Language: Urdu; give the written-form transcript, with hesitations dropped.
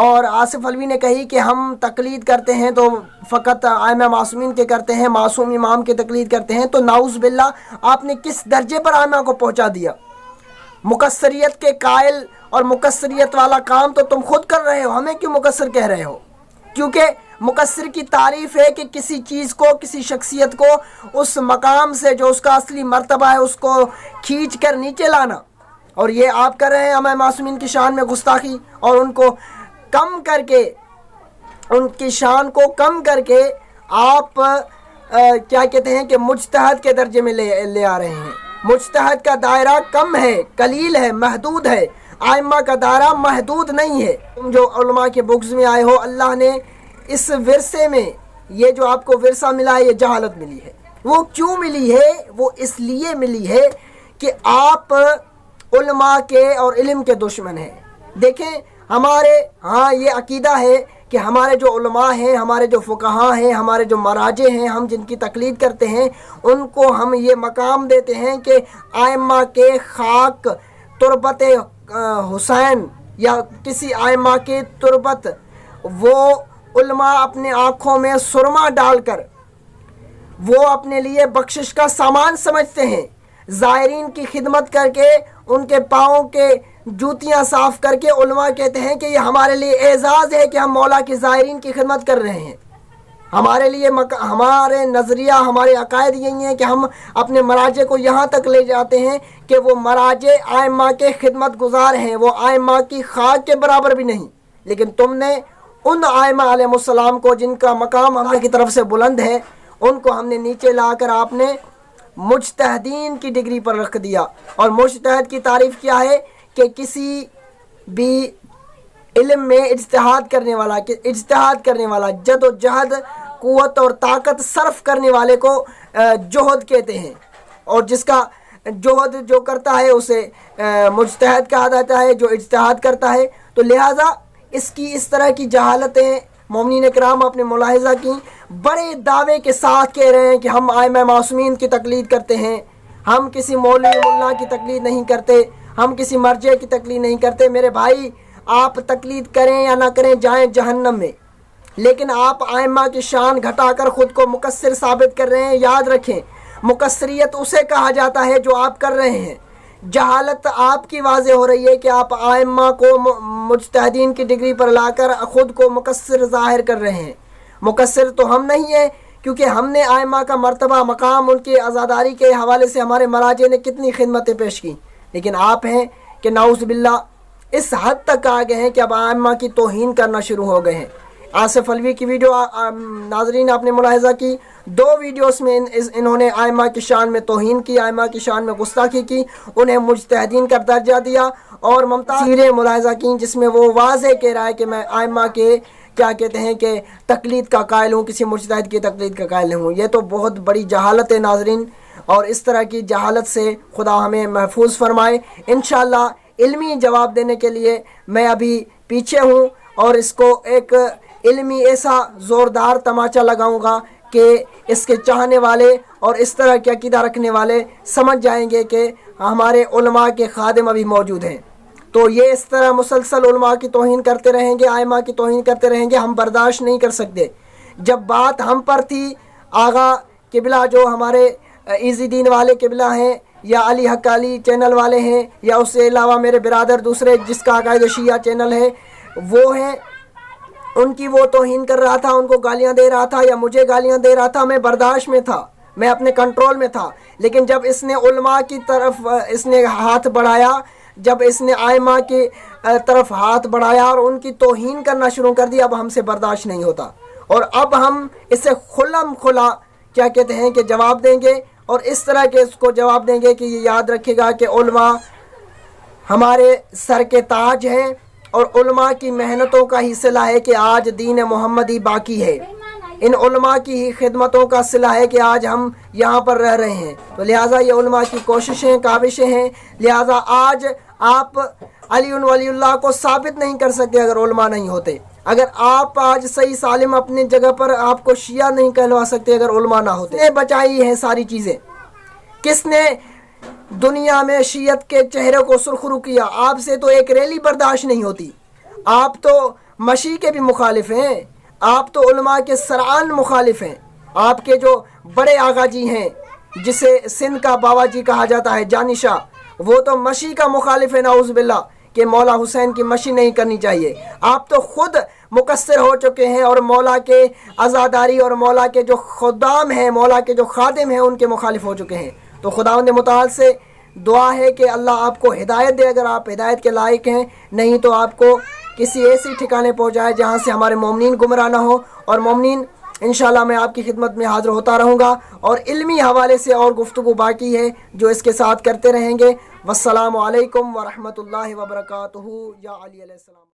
اور آصف علوی نے کہی کہ ہم تقلید کرتے ہیں تو فقط ائمہ معصومین کے کرتے ہیں، معصوم امام کی تقلید کرتے ہیں، تو نعوذ باللہ آپ نے کس درجے پر ائمہ کو پہنچا دیا۔ مقصریت کے قائل اور مقصریت والا کام تو تم خود کر رہے ہو، ہمیں کیوں مقصر کہہ رہے ہو؟ کیونکہ مقصر کی تعریف ہے کہ کسی چیز کو، کسی شخصیت کو اس مقام سے جو اس کا اصلی مرتبہ ہے اس کو کھینچ کر نیچے لانا، اور یہ آپ کر رہے ہیں ائمہ معصومین کی شان میں گستاخی، اور ان کو کم کر کے، ان کی شان کو کم کر کے آپ کیا کہتے ہیں کہ مجتہد کے درجے میں لے آ رہے ہیں۔ مجتہد کا دائرہ کم ہے، قلیل ہے، محدود ہے، ائمہ کا دائرہ محدود نہیں ہے۔ تم جو علماء کے بغض میں آئے ہو، اللہ نے اس ورثے میں، یہ جو آپ کو ورثہ ملا ہے، یہ جہالت ملی ہے۔ وہ کیوں ملی ہے؟ وہ اس لیے ملی ہے کہ آپ علماء کے اور علم کے دشمن ہیں۔ دیکھیں ہمارے ہاں یہ عقیدہ ہے کہ ہمارے جو علماء ہیں، ہمارے جو فقہاء ہیں، ہمارے جو مراجع ہیں، ہم جن کی تقلید کرتے ہیں، ان کو ہم یہ مقام دیتے ہیں کہ ائمہ کے خاک تربت حسین یا کسی ائمہ کی تربت، وہ علماء اپنے آنکھوں میں سرما ڈال کر وہ اپنے لیے بخشش کا سامان سمجھتے ہیں، زائرین کی خدمت کر کے ان کے پاؤں کے جوتیاں صاف کر کے علماء کہتے ہیں کہ یہ ہمارے لیے اعزاز ہے کہ ہم مولا کی زائرین کی خدمت کر رہے ہیں۔ ہمارے لیے ہمارے نظریہ، ہمارے عقائد یہی ہیں کہ ہم اپنے مراجع کو یہاں تک لے جاتے ہیں کہ وہ مراجع ائمہ کے خدمت گزار ہیں، وہ ائمہ کی خاک کے برابر بھی نہیں۔ لیکن تم نے ان ائمہ علیہ السلام کو، جن کا مقام ہماری کی طرف سے بلند ہے، ان کو ہم نے نیچے لا کر آپ نے مجتہدین کی ڈگری پر رکھ دیا۔ اور مجتہد کی تعریف کیا ہے؟ کہ کسی بھی علم میں اجتہاد کرنے والا، جد و جہد، قوت اور طاقت صرف کرنے والے کو جہد کہتے ہیں، اور جس کا جہد جو کرتا ہے اسے مجتہد کہا جاتا ہے، جو اجتہاد کرتا ہے۔ تو لہٰذا اس طرح کی جہالتیں مومنین کرام آپ نے ملاحظہ کی، بڑے دعوے کے ساتھ کہہ رہے ہیں کہ ہم ائمہ معصومین کی تقلید کرتے ہیں، ہم کسی مولوی ملا کی تقلید نہیں کرتے، ہم کسی مرجع کی تقلید نہیں کرتے۔ میرے بھائی، آپ تقلید کریں یا نہ کریں، جائیں جہنم میں، لیکن آپ ائمہ کی شان گھٹا کر خود کو مقصر ثابت کر رہے ہیں۔ یاد رکھیں، مقصریت اسے کہا جاتا ہے جو آپ کر رہے ہیں۔ جہالت آپ کی واضح ہو رہی ہے کہ آپ ائمہ کو مجتہدین کی ڈگری پر لا کر خود کو مقصر ظاہر کر رہے ہیں۔ مقصر تو ہم نہیں ہیں، کیونکہ ہم نے ائمہ کا مرتبہ، مقام، ان کی عزاداری کے حوالے سے ہمارے مراجع نے کتنی خدمتیں پیش کی، لیکن آپ ہیں کہ نعوذ باللہ اس حد تک آ گئے ہیں کہ اب ائمہ کی توہین کرنا شروع ہو گئے ہیں۔ آصف علوی کی ویڈیو ناظرین آپ نے ملاحظہ کی، 2 ویڈیوز میں انہوں نے ائمہ کی شان میں توہین کی، ائمہ کی شان میں گستاخی کی، انہیں مجتہدین کا درجہ دیا، اور ممتاز تصویریں ملاحظہ کی جس میں وہ واضح کہہ رہا ہے کہ میں ائمہ کے کیا کہتے ہیں کہ تقلید کا قائل ہوں، کسی مجتہد کی تقلید کا قائل نہیں ہوں۔ یہ تو بہت بڑی جہالت ہے ناظرین، اور اس طرح کی جہالت سے خدا ہمیں محفوظ فرمائے۔ انشاءاللہ علمی جواب دینے کے لیے میں ابھی پیچھے ہوں، اور اس کو ایک علمی ایسا زوردار تماچا لگاؤں گا کہ اس کے چاہنے والے اور اس طرح کے عقیدہ رکھنے والے سمجھ جائیں گے کہ ہمارے علماء کے خادم ابھی موجود ہیں۔ تو یہ اس طرح مسلسل علماء کی توہین کرتے رہیں گے، ائمہ کی توہین کرتے رہیں گے، ہم برداشت نہیں کر سکتے۔ جب بات ہم پر تھی، آغا قبلہ جو ہمارے ایزی دین والے قبلہ ہیں، یا علی حق علی چینل والے ہیں، یا اس سے علاوہ میرے برادر دوسرے جس کا عقائد شیعہ چینل ہے وہ ہیں، ان کی وہ توہین کر رہا تھا، ان کو گالیاں دے رہا تھا یا مجھے گالیاں دے رہا تھا، میں برداشت میں تھا، میں اپنے کنٹرول میں تھا۔ لیکن جب اس نے علماء کی طرف اس نے ہاتھ بڑھایا، جب اس نے ائمہ کی طرف ہاتھ بڑھایا اور ان کی توہین کرنا شروع کر دی، اب ہم سے برداشت نہیں ہوتا، اور اب ہم اسے کھلم کھلا کیا کہتے ہیں کہ جواب دیں گے، اور اس طرح کے اس کو جواب دیں گے کہ یہ یاد رکھے گا کہ علماء ہمارے سر کے تاج ہیں، اور علماء کی محنتوں کا ہی صلہ ہے کہ آج دین محمدی باقی ہے، ان علماء کی ہی خدمتوں کا صلہ ہے کہ آج ہم یہاں پر رہ رہے ہیں۔ تو لہٰذا یہ علماء کی کوششیں، کاوشیں ہیں، لہٰذا آج آپ علی ولی اللہ کو ثابت نہیں کر سکتے اگر علماء نہیں ہوتے۔ اگر آپ آج صحیح سالم اپنی جگہ پر آپ کو شیعہ نہیں کہلوا سکتے اگر علماء نہ ہوتے۔ کس نے بچائی ہیں ساری چیزیں؟ کس نے دنیا میں شیعت کے چہرے کو سرخرو کیا؟ آپ سے تو ایک ریلی برداشت نہیں ہوتی، آپ تو مشی کے بھی مخالف ہیں، آپ تو علماء کے سرعان مخالف ہیں۔ آپ کے جو بڑے آقا جی ہیں جسے سندھ کا باوا جی کہا جاتا ہے جانی شاہ، وہ تو مشی کا مخالف ہے، نعوذ باللہ، کہ مولا حسین کی مشی نہیں کرنی چاہیے۔ آپ تو خود مقصر ہو چکے ہیں اور مولا کے عزاداری اور مولا کے جو خدام ہیں، مولا کے جو خادم ہیں، ان کے مخالف ہو چکے ہیں۔ تو خداوند متعال سے دعا ہے کہ اللہ آپ کو ہدایت دے، اگر آپ ہدایت کے لائق ہیں، نہیں تو آپ کو کسی ایسی ٹھکانے پہنچائے جہاں سے ہمارے مومنین گمراہ نہ ہو۔ اور مومنین انشاءاللہ میں آپ کی خدمت میں حاضر ہوتا رہوں گا، اور علمی حوالے سے اور گفتگو باقی ہے جو اس کے ساتھ کرتے رہیں گے۔ والسلام علیکم ورحمۃ اللہ وبرکاتہ۔ یا علی علیہ السلام۔